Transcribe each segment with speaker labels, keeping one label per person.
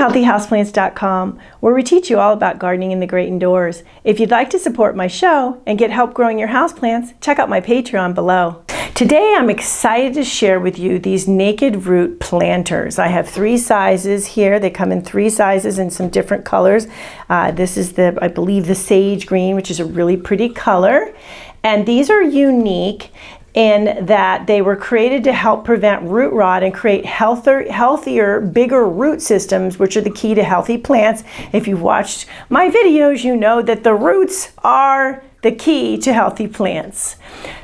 Speaker 1: 𝗨𝗽𝗱𝗁𝗲, where we teach you all about gardening in the great indoors. If you'd like to support my show and get help growing your houseplants, check out my Patreon below. Today I'm excited to share with you these naked root planters. I have 3 sizes here. They come in 3 sizes in some different colors. This is I believe the sage green, which is a really pretty color. And these are unique in that they were created to help prevent root rot and create healthier, bigger root systems, which are the key to healthy plants. If you've watched my videos, you know that the roots are the key to healthy plants.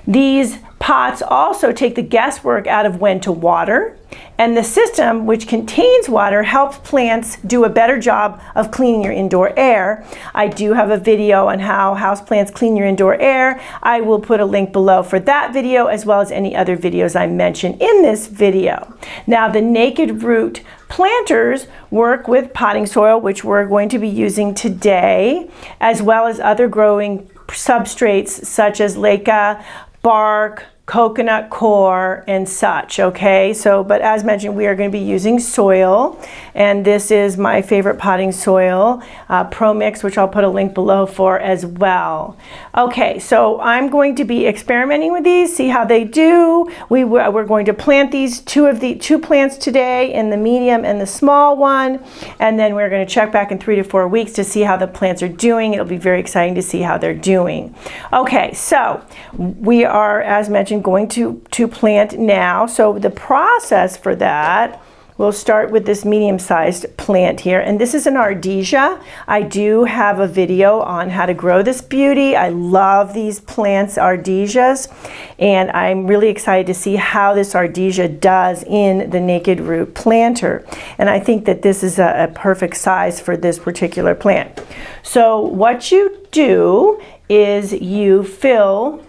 Speaker 1: These pots also take the guesswork out of when to water, and the system, which contains water, helps plants do a better job of cleaning your indoor air. I do have a video on how houseplants clean your indoor air. I will put a link below for that video, as well as any other videos I mention in this video. Now, the naked root planters work with potting soil, which we're going to be using today, as well as other growing substrates such as leca, bark, coconut core, and such. Okay, so but as mentioned, we are going to be using soil, and this is my favorite potting soil, Pro Mix, which I'll put a link below for as well. Okay, so I'm going to be experimenting with these, see how they do. We're going to plant these two plants today, in the medium and the small one, and then we're going to check back in 3 to 4 weeks to see how the plants are doing. It'll be very exciting to see how they're doing. Okay, so we are, as mentioned, going to plant now. So the process for that, we'll start with this medium-sized plant here, and this is an Ardisia. I do have a video on how to grow this beauty. I love these plants, Ardisias, and I'm really excited to see how this Ardisia does in the naked root planter. And I think that this is a perfect size for this particular plant. So what you do is you fill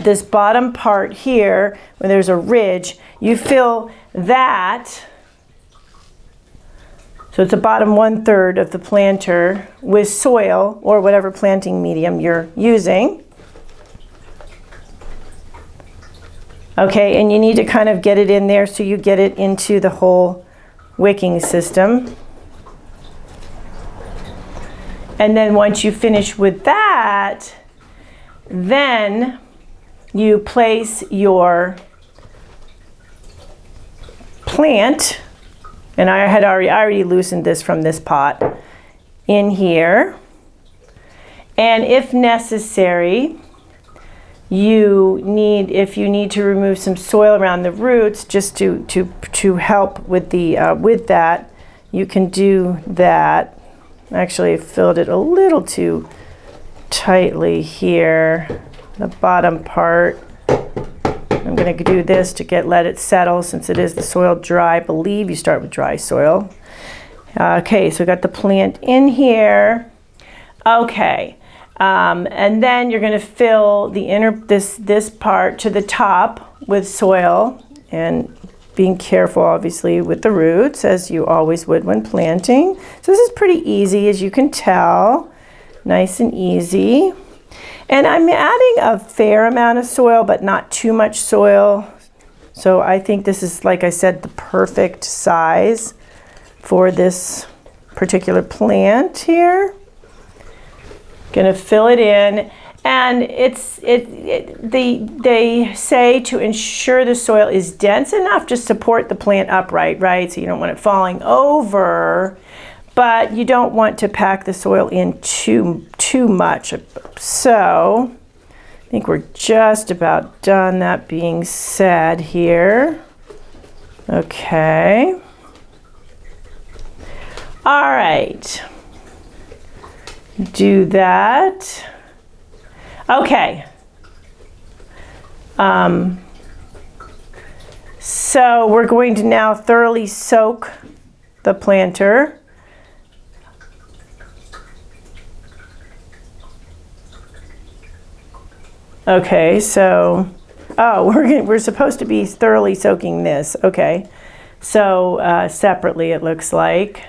Speaker 1: this bottom part here, where there's a ridge, you fill that, so it's the bottom 1/3 of the planter, with soil or whatever planting medium you're using. Okay, and you need to kind of get it in there so you get it into the whole wicking system. And then once you finish with that, then you place your plant, and I already loosened this from this pot, in here. And if necessary, if you need to remove some soil around the roots, just to help with with that, you can do that. Actually, I filled it a little too tightly here, the bottom part. I'm going to do this to let it settle, since it is the soil dry. I believe you start with dry soil. Okay, so we got the plant in here. Okay, and then you're going to fill the this part to the top with soil, and being careful obviously with the roots, as you always would when planting. So this is pretty easy, as you can tell, nice and easy. And I'm adding a fair amount of soil, but not too much soil. So I think this is, like I said, the perfect size for this particular plant here. Gonna fill it in, and they say to ensure the soil is dense enough to support the plant upright, right? So you don't want it falling over, but you don't want to pack the soil in too much. So I think we're just about done, that being said here. Okay. All right. Do that. Okay. So we're going to now thoroughly soak the planter. Okay, so, we're supposed to be thoroughly soaking this. Okay, so separately it looks like.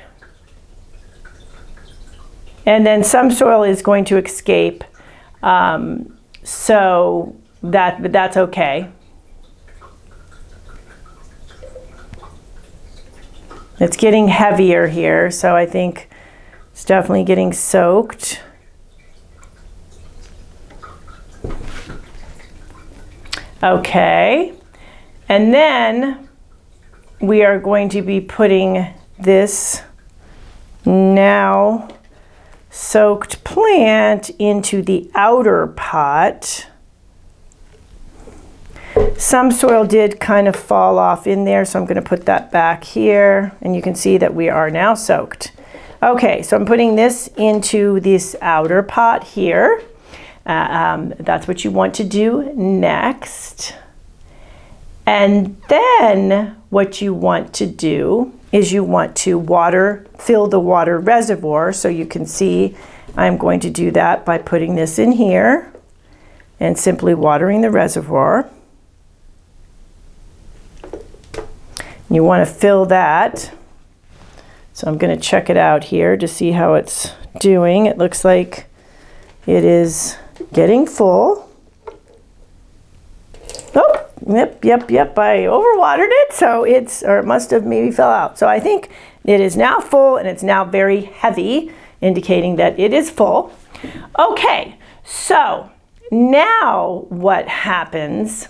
Speaker 1: And then some soil is going to escape, so that's okay. It's getting heavier here, so I think it's definitely getting soaked. Okay, and then we are going to be putting this now soaked plant into the outer pot. Some soil did kind of fall off in there, so I'm going to put that back here, and you can see that we are now soaked. Okay, so I'm putting this into this outer pot here. That's what you want to do next. And then what you want to do is you want to fill the water reservoir. So you can see I'm going to do that by putting this in here and simply watering the reservoir. You want to fill that. So I'm going to check it out here to see how it's doing. It looks like it is getting full. Oh, yep, I overwatered it, so it must have maybe fell out. So I think it is now full, and it's now very heavy, indicating that it is full. Okay, so now what happens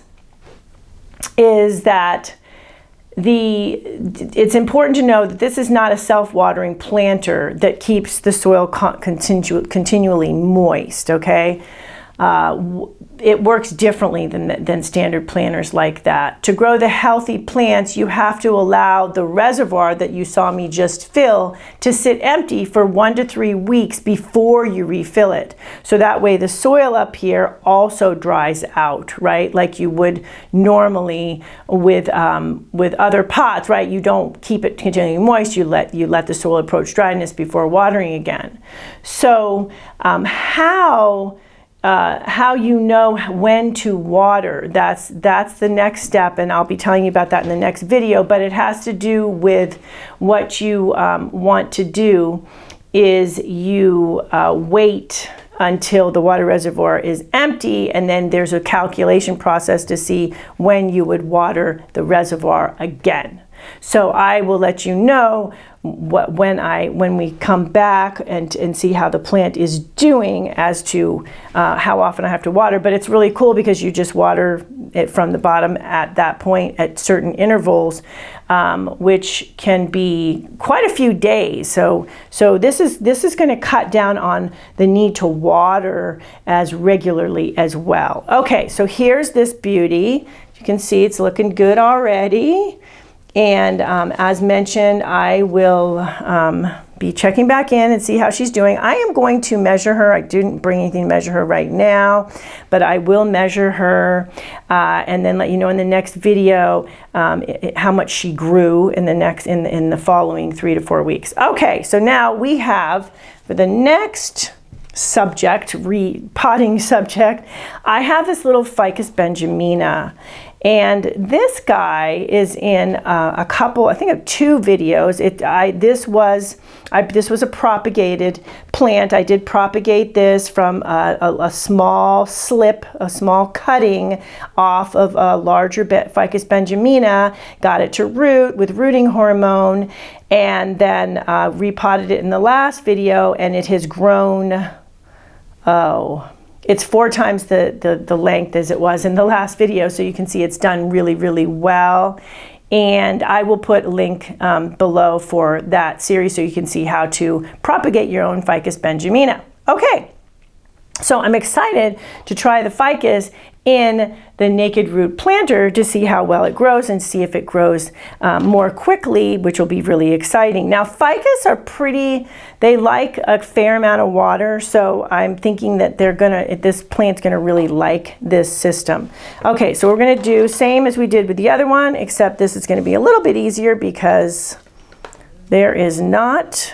Speaker 1: is that it's important to know that this is not a self-watering planter that keeps the soil continually moist, okay? It works differently than standard planters like that. To grow the healthy plants, you have to allow the reservoir that you saw me just fill to sit empty for 1 to 3 weeks before you refill it. So that way the soil up here also dries out, right? Like you would normally with other pots, right? You don't keep it continually moist. You let the soil approach dryness before watering again. So how you know when to water, that's the next step, and I'll be telling you about that in the next video, but it has to do with what you want to do is you wait until the water reservoir is empty, and then there's a calculation process to see when you would water the reservoir again. So I will let you know when we come back and see how the plant is doing as to how often I have to water. But it's really cool because you just water it from the bottom at that point at certain intervals, which can be quite a few days. So this is going to cut down on the need to water as regularly as well. Okay, so here's this beauty. You can see it's looking good already. And as mentioned, I will be checking back in and see how she's doing. I am going to measure her. I didn't bring anything to measure her right now, but I will measure her and then let you know in the next video how much she grew in the following 3 to 4 weeks. Okay, so now we have for the next subject, potting subject, I have this little Ficus benjamina. And this guy is in a couple, I think of 2 videos. This was a propagated plant. I did propagate this from a small slip, a small cutting off of a larger Ficus benjamina, got it to root with rooting hormone, and then repotted it in the last video, and it has grown, it's 4 times the length as it was in the last video, so you can see it's done really, really well. And I will put a link below for that series so you can see how to propagate your own Ficus benjamina. Okay, so I'm excited to try the ficus in the naked root planter to see how well it grows and see if it grows more quickly, which will be really exciting. Now ficus are they like a fair amount of water, so I'm thinking that this plant's gonna really like this system. Okay, so we're gonna do same as we did with the other one, except this is gonna be a little bit easier because there is not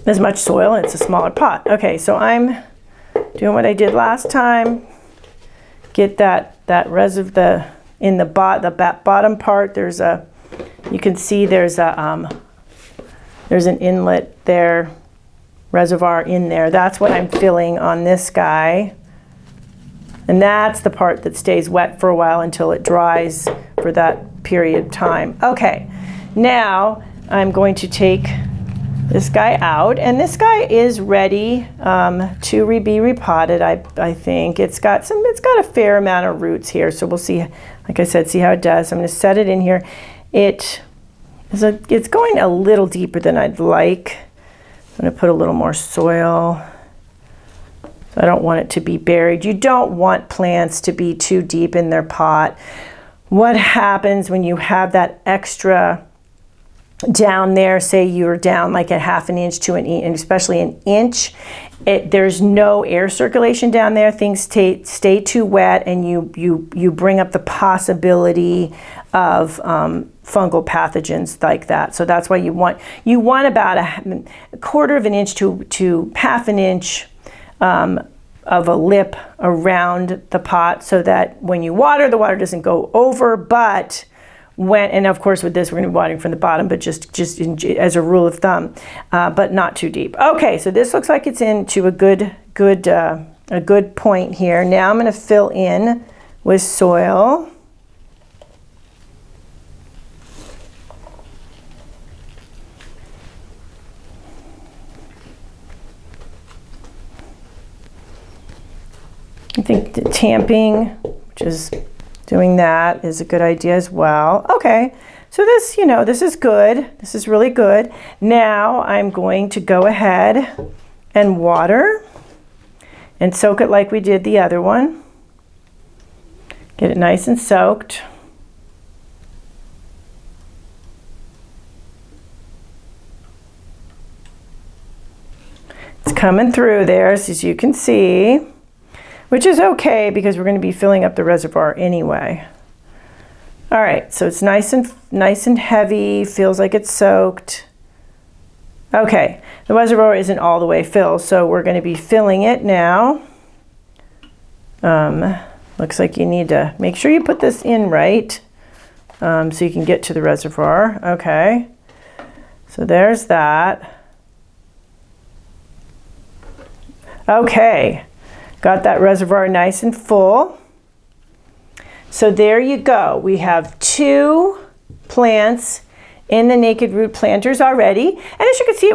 Speaker 1: as much soil and it's a smaller pot. Okay, so I'm doing what I did last time. Get that reservoir in the bottom part. You can see there's an inlet there, reservoir in there. That's what I'm filling on this guy. And that's the part that stays wet for a while until it dries for that period of time. Okay, now I'm going to take this guy out, and this guy is ready to be repotted. I think it's got a fair amount of roots here, so we'll see, like I said, see how it does. I'm going to set it in here. It's going a little deeper than I'd like. I'm going to put a little more soil. I don't want it to be buried. You don't want plants to be too deep in their pot. What happens when you have that extra down there, say you're down like a ½ an inch to an inch, and especially an inch, there's no air circulation down there. Things stay too wet, and you bring up the possibility of fungal pathogens like that. So that's why you want about a quarter of an inch to ½ an inch of a lip around the pot, so that when you water, the water doesn't go over, but and of course with this we're going to be watering from the bottom, but just as a rule of thumb, but not too deep. Okay, so this looks like it's into a good point here. Now I'm going to fill in with soil. I think the tamping, which is doing that, is a good idea as well. Okay, so this, this is good. This is really good. Now I'm going to go ahead and water and soak it like we did the other one. Get it nice and soaked. It's coming through there, as you can see, which is okay because we're going to be filling up the reservoir anyway. All right, so it's nice and heavy, feels like it's soaked. Okay, the reservoir isn't all the way filled, so we're going to be filling it now. Looks like you need to make sure you put this in right, so you can get to the reservoir. Okay, so there's that. Okay. Got that reservoir nice and full. So there you go. We have 2 plants in the naked root planters already. And as you can see,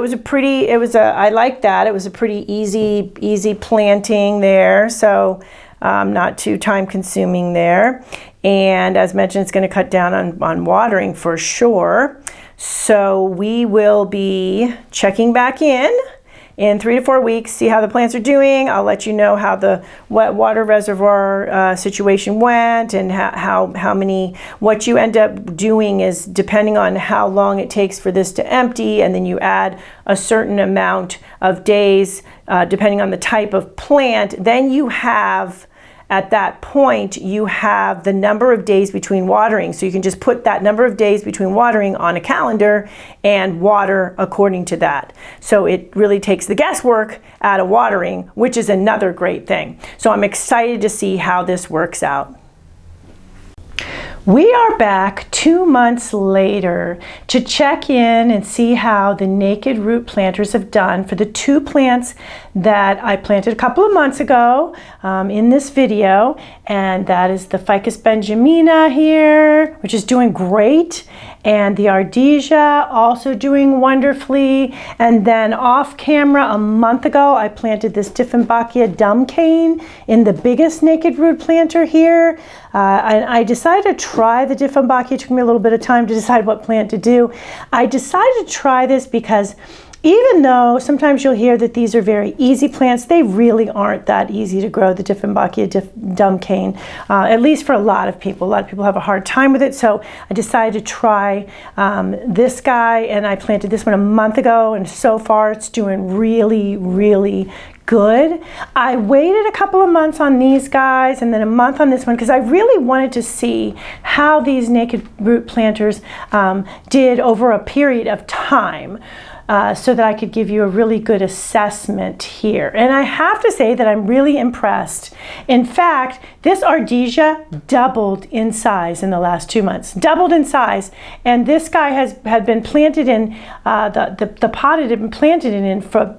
Speaker 1: I like that. It was a pretty easy planting there. So not too time consuming there. And as mentioned, it's going to cut down on watering for sure. So we will be checking back in 3 to 4 weeks, see how the plants are doing. I'll let you know how the wet water reservoir situation went, and what you end up doing is depending on how long it takes for this to empty, and then you add a certain amount of days depending on the type of plant. Then you have, at that point, you have the number of days between watering. So you can just put that number of days between watering on a calendar and water according to that. So it really takes the guesswork out of watering, which is another great thing. So I'm excited to see how this works out. We are back 2 months later to check in and see how the naked root planters have done for the 2 plants that I planted a couple of months ago in this video, and that is the Ficus benjamina here, which is doing great, and the Ardisia also doing wonderfully. And then off camera a month ago, I planted this Dieffenbachia Dumbcane in the biggest naked root planter here. I decided to try the Dieffenbachia. It took me a little bit of time to decide what plant to do. I decided to try this because even though sometimes you'll hear that these are very easy plants, they really aren't that easy to grow, the Dieffenbachia Dumbcane, at least for a lot of people. A lot of people have a hard time with it, so I decided to try this guy, and I planted this one a month ago, and so far it's doing really, really good. I waited a couple of months on these guys and then a month on this one because I really wanted to see how these naked root planters did over a period of time. So that I could give you a really good assessment here. And I have to say that I'm really impressed. In fact, this Ardisia doubled in size in the last 2 months. Doubled in size. And this guy had been planted in, the pot it had been planted in for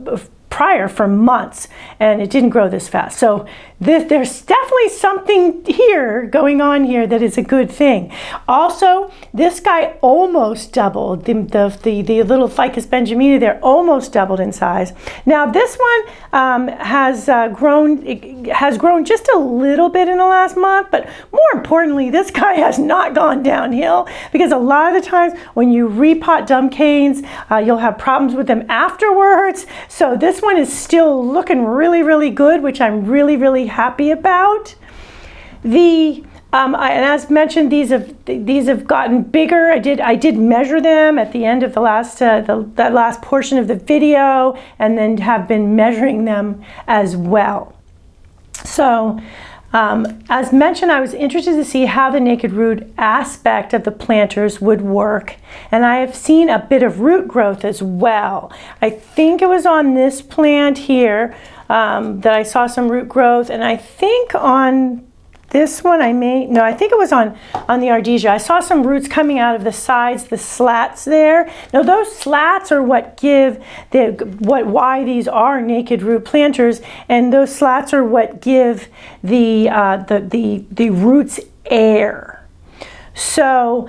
Speaker 1: prior for months, and it didn't grow this fast. So there's definitely something here going on here that is a good thing. Also, this guy almost doubled. The little Ficus benjamina there almost doubled in size. Now this one has grown just a little bit in the last month, but more importantly, this guy has not gone downhill, because a lot of the times when you repot Dumbcanes, you'll have problems with them afterwards. So this one is still looking really, really good, which I'm really, really happy about. And as mentioned, these have gotten bigger. I did measure them at the end of the last that last portion of the video, and then have been measuring them as well. So as mentioned, I was interested to see how the naked root aspect of the planters would work, and I have seen a bit of root growth as well. I think it was on this plant here that I saw some root growth, and I think on this one I think it was on the Ardisia. I saw some roots coming out of the sides, the slats there. Now those slats are what give why these are naked root planters, and those slats are what give the roots air. So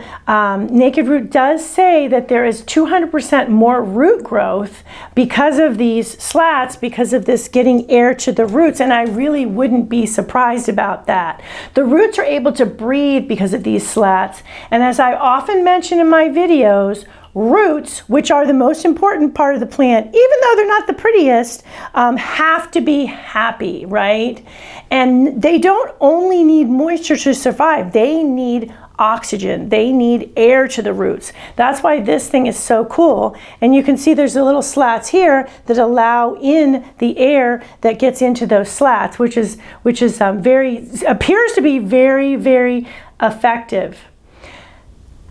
Speaker 1: naked root does say that there is 200% more root growth because of these slats, because of this getting air to the roots, and I really wouldn't be surprised about that. The roots are able to breathe because of these slats, and as I often mention in my videos, roots, which are the most important part of the plant, even though they're not the prettiest, have to be happy, right? And they don't only need moisture to survive, they need oxygen. They need air to the roots. That's why this thing is so cool. And you can see there's the little slats here that allow in the air that gets into those slats, which appears to be very, very effective.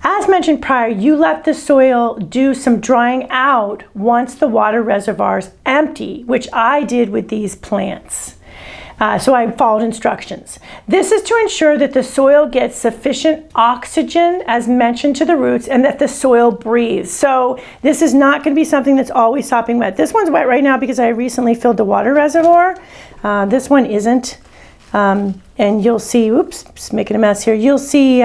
Speaker 1: As mentioned prior, you let the soil do some drying out once the water reservoirs empty, which I did with these plants. So I followed instructions. This is to ensure that the soil gets sufficient oxygen, as mentioned, to the roots, and that the soil breathes. So this is not going to be something that's always sopping wet. This one's wet right now because I recently filled the water reservoir. This one isn't. And you'll see, oops, just making a mess here. You'll see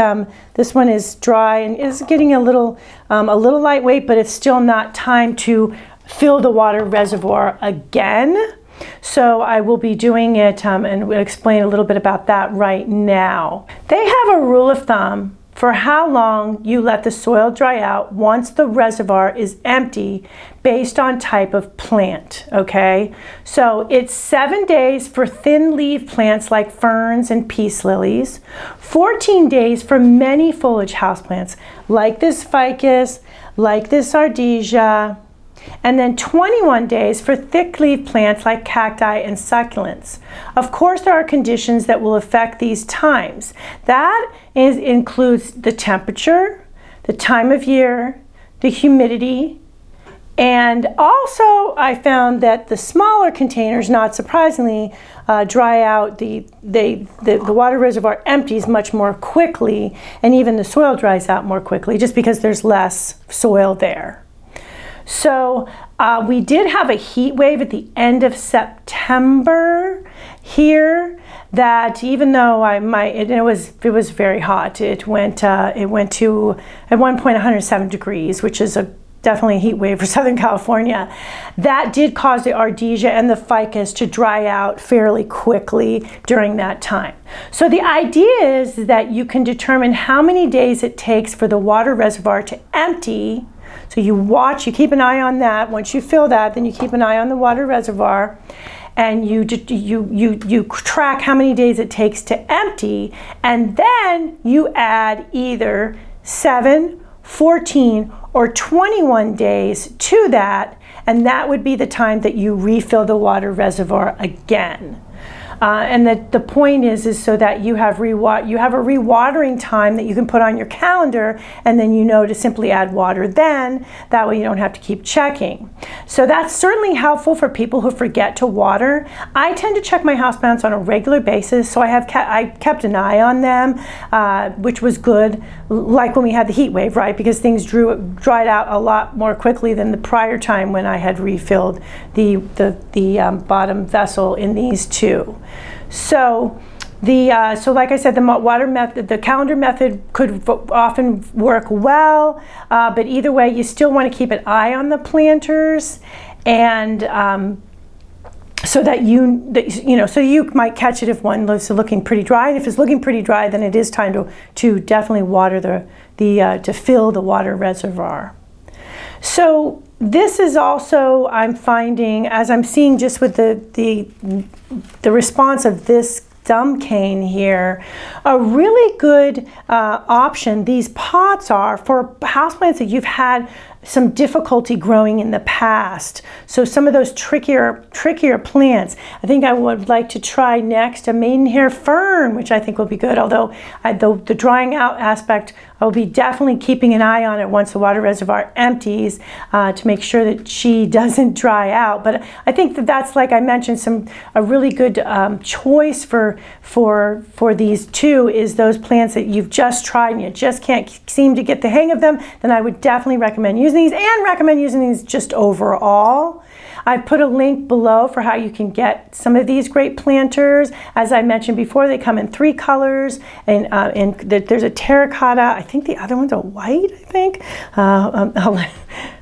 Speaker 1: this one is dry and is getting a little lightweight, but it's still not time to fill the water reservoir again. So I will be doing it and we'll explain a little bit about that right now. They have a rule of thumb for how long you let the soil dry out once the reservoir is empty based on type of plant, okay? So it's 7 days for thin leaf plants like ferns and peace lilies, 14 days for many foliage houseplants like this ficus, like this Ardisia, and then 21 days for thick leaf plants like cacti and succulents. Of course, there are conditions that will affect these times. That includes the temperature, the time of year, the humidity, and also I found that the smaller containers, not surprisingly, dry out, the water reservoir empties much more quickly, and even the soil dries out more quickly just because there's less soil there. So we did have a heat wave at the end of September here that even though it was very hot, it went to at one point 107 degrees, which is definitely a heat wave for Southern California. That did cause the Ardisia and the ficus to dry out fairly quickly during that time. So the idea is that you can determine how many days it takes for the water reservoir to empty. So you keep an eye on that. Once you fill that, then you keep an eye on the water reservoir, and you track how many days it takes to empty, and then you add either 7, 14, or 21 days to that, and that would be the time that you refill the water reservoir again. And the point is so that you have a rewatering time that you can put on your calendar, and then you know to simply add water then. That way you don't have to keep checking. So that's certainly helpful for people who forget to water. I tend to check my houseplants on a regular basis, so I kept an eye on them, which was good, like when we had the heat wave, right? Because things dried out a lot more quickly than the prior time when I had refilled the bottom vessel in these two. So like I said, the water method, the calendar method could often work well, but either way, you still want to keep an eye on the planters, and so that so you might catch it if one is looking pretty dry. And if it's looking pretty dry, then it is time to definitely water to fill the water reservoir. So this is also, I'm finding, as I'm seeing just with the response of this Dumbcane here, a really good option. These pots are for houseplants that you've had some difficulty growing in the past. So some of those trickier plants. I think I would like to try next a maidenhair fern, which I think will be good, although the drying out aspect, I will be definitely keeping an eye on it once the water reservoir empties to make sure that she doesn't dry out. But I think that's, like I mentioned, a really good choice for these two is those plants that you've just tried and you just can't seem to get the hang of them. Then I would definitely recommend using these, and recommend using these just overall. I put a link below for how you can get some of these great planters. As I mentioned before, they come in 3 colors, and there's a terracotta. I think the other one's a white, I think.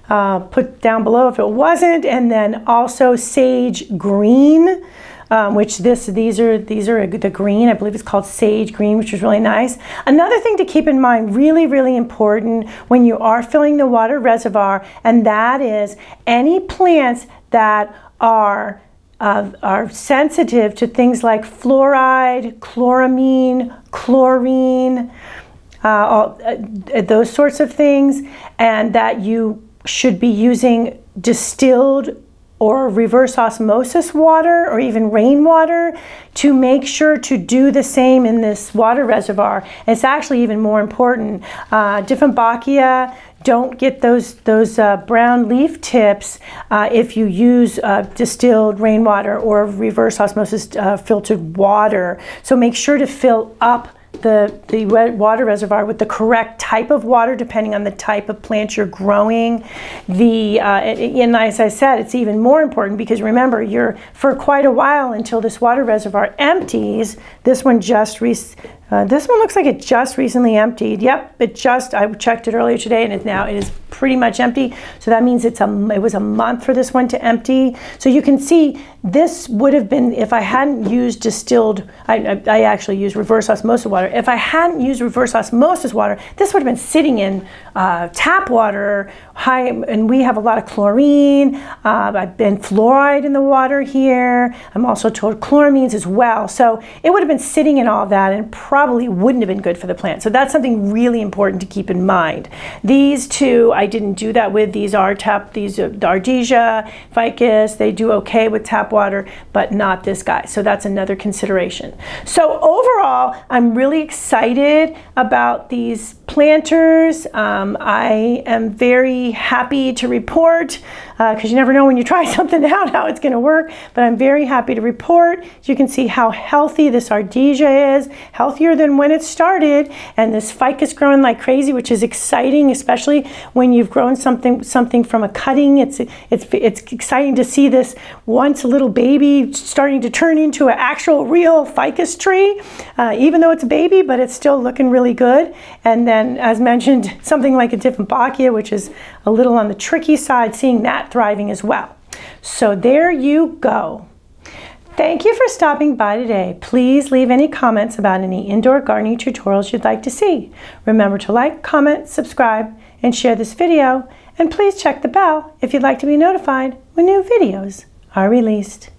Speaker 1: I'll put down below if it wasn't. And then also sage green, which these are the green. I believe it's called sage green, which is really nice. Another thing to keep in mind, really, really important when you are filling the water reservoir, and that is any plants that are sensitive to things like fluoride, chloramine, chlorine, those sorts of things, and that you should be using distilled or reverse osmosis water or even rainwater, to make sure to do the same in this water reservoir. And it's actually even more important. Dieffenbachia don't get those brown leaf tips if you use distilled rainwater or reverse osmosis filtered water. So make sure to fill up the water reservoir with the correct type of water depending on the type of plant you're growing. And as I said, it's even more important because remember, you're for quite a while until this water reservoir empties. This one looks like it just recently emptied. Yep, I checked it earlier today, and it is pretty much empty. So that means it was a month for this one to empty. So you can see this would have been, if I hadn't used distilled, I actually used reverse osmosis water. If I hadn't used reverse osmosis water, this would have been sitting in tap water, and we have a lot of chlorine. I've been fluoride in the water here. I'm also told chloramines as well. So it would have been sitting in all that and probably wouldn't have been good for the plant. So that's something really important to keep in mind. These two, I didn't do that with. These are Ardisia, Ficus. They do okay with tap water, but not this guy. So that's another consideration. So overall, I'm really excited about these planters. I am very happy to report, because you never know when you try something out how it's going to work, but I'm very happy to report. You can see how healthy this Ardisia is, healthier than when it started, and this Ficus growing like crazy, which is exciting, especially when you've grown something from a cutting. It's exciting to see this once a little baby starting to turn into an actual real Ficus tree, even though it's a baby, but it's still looking really good. And then, as mentioned, something like a Dieffenbachia, which is a little on the tricky side, seeing that thriving as well. So there you go. Thank you for stopping by today. Please leave any comments about any indoor gardening tutorials you'd like to see. Remember to like, comment, subscribe, and share this video. And please check the bell if you'd like to be notified when new videos are released.